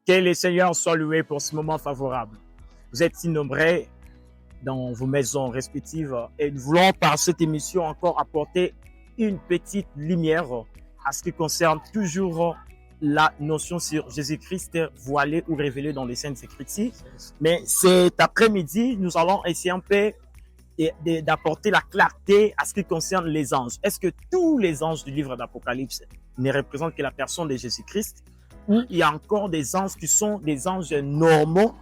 Que le Seigneur soit loué pour ce moment favorable. Vous êtes innombrés dans vos maisons respectives et nous voulons par cette émission encore apporter une petite lumière à ce qui concerne toujours la notion sur Jésus-Christ voilé ou révélé dans les Saintes Écritures. Mais cet après-midi, nous allons essayer un peu d'apporter la clarté à ce qui concerne les anges. Est-ce que tous les anges du livre d'Apocalypse ne représentent que la personne de Jésus-Christ? Ou il y a encore des anges qui sont des anges normaux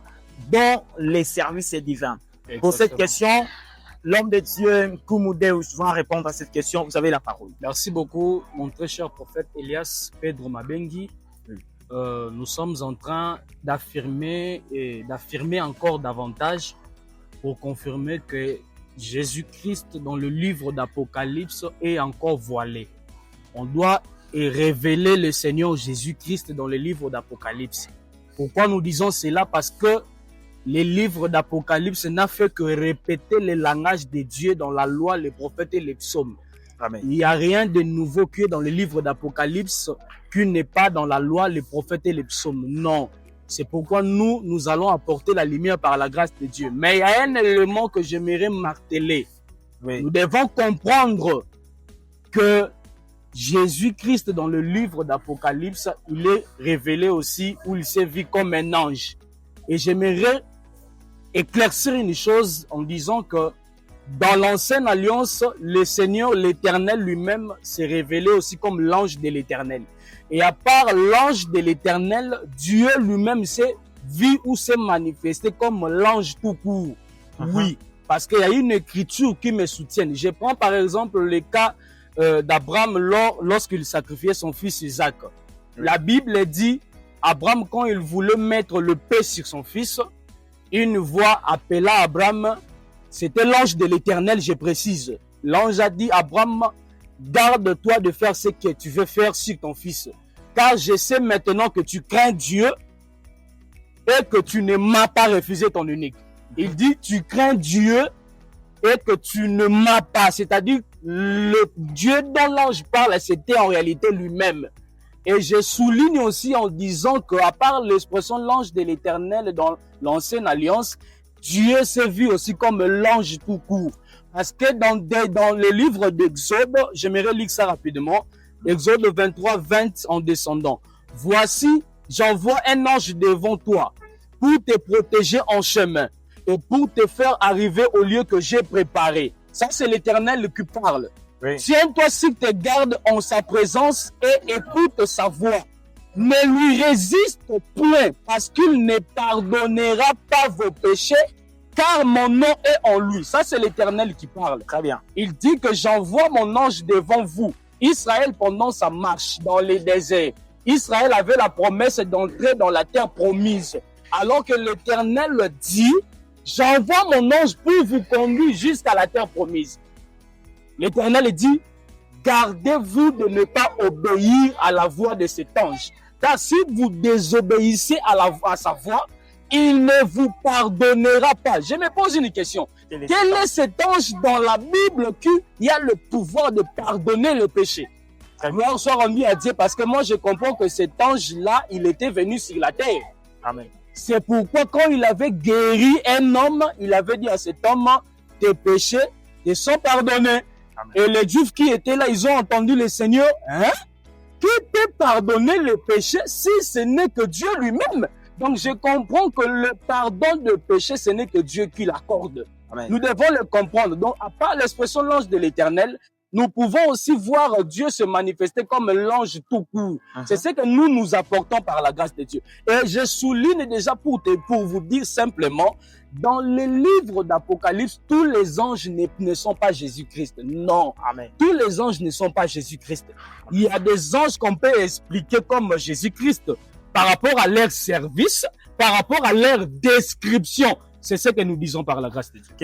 dans les services divins? Exactement. Pour cette question, l'homme de Dieu, Koumoudéus, va répondre à cette question. Vous avez la parole. Merci beaucoup, mon très cher prophète Elias Pedro Mabengi. Nous sommes en train d'affirmer encore davantage pour confirmer que Jésus-Christ dans le livre d'Apocalypse est encore voilé. On doit révéler le Seigneur Jésus-Christ dans le livre d'Apocalypse. Pourquoi nous disons cela? Parce que le livre d'Apocalypse n'a fait que répéter le langage de Dieu dans la loi, les prophètes et les psaumes. Amen. Il n'y a rien de nouveau qui est dans le livre d'Apocalypse qui n'est pas dans la loi, les prophètes et les psaumes. Non. C'est pourquoi nous allons apporter la lumière par la grâce de Dieu. Mais il y a un élément que j'aimerais marteler. Oui. Nous devons comprendre que Jésus-Christ dans le livre d'Apocalypse, il est révélé aussi où il s'est vu comme un ange. Et j'aimerais éclaircir une chose en disant que dans l'ancienne alliance, le Seigneur, l'Éternel lui-même s'est révélé aussi comme l'ange de l'Éternel. Et à part l'ange de l'Éternel, Dieu lui-même s'est vu ou s'est manifesté comme l'ange tout court. Oui, parce qu'il y a une écriture qui me soutient. Je prends par exemple le cas d'Abraham lorsqu'il sacrifiait son fils Isaac. La Bible dit, Abraham, quand il voulait mettre le paix sur son fils, une voix appela Abraham, c'était l'ange de l'Éternel, je précise. L'ange a dit, Abraham, garde-toi de faire ce que tu veux faire sur ton fils, car je sais maintenant que tu crains Dieu et que tu ne m'as pas refusé ton unique. Il dit, tu crains Dieu et que tu ne m'as pas, c'est-à-dire le Dieu dont l'ange parle, c'était en réalité lui-même. Et je souligne aussi en disant qu'à part l'expression l'ange de l'Éternel dans l'ancienne alliance, Dieu s'est vu aussi comme l'ange tout court. Parce que dans le livre d'Exode, j'aimerais lire ça rapidement, Exode 23, 20 en descendant. Voici, j'envoie un ange devant toi pour te protéger en chemin et pour te faire arriver au lieu que j'ai préparé. Ça, c'est l'Éternel qui parle. Oui. Tiens-toi sur tes gardes en sa présence et écoute sa voix. Ne lui résiste point parce qu'il ne pardonnera pas vos péchés car mon nom est en lui. Ça, c'est l'Éternel qui parle. Très bien. Il dit que j'envoie mon ange devant vous. Israël, pendant sa marche dans les déserts, Israël avait la promesse d'entrer dans la terre promise. Alors que l'Éternel dit, j'envoie mon ange pour vous conduire jusqu'à la terre promise. L'Éternel dit, gardez-vous de ne pas obéir à la voix de cet ange. Car si vous désobéissez à sa voix, il ne vous pardonnera pas. Je me pose une question. Quel est cet ange dans la Bible qui a le pouvoir de pardonner le péché? Gloire soit rendue à Dieu, parce que moi je comprends que cet ange-là, il était venu sur la terre. Amen. C'est pourquoi quand il avait guéri un homme, il avait dit à cet homme, tes péchés te sont pardonnés. Amen. Et les Juifs qui étaient là, ils ont entendu le Seigneur, hein? Qui peut pardonner le péché si ce n'est que Dieu lui-même? Donc je comprends que le pardon de péché, ce n'est que Dieu qui l'accorde. Nous devons le comprendre. Donc à part l'expression l'ange de l'Éternel, nous pouvons aussi voir Dieu se manifester comme l'ange tout court. C'est ce que nous apportons par la grâce de Dieu. Et je souligne déjà pour vous dire simplement, dans le livre d'Apocalypse, tous les anges ne sont pas Jésus-Christ. Non. Amen. Tous les anges ne sont pas Jésus-Christ. Il y a des anges qu'on peut expliquer comme Jésus-Christ par rapport à leur service, par rapport à leur description. C'est ce que nous disons par la grâce de Dieu.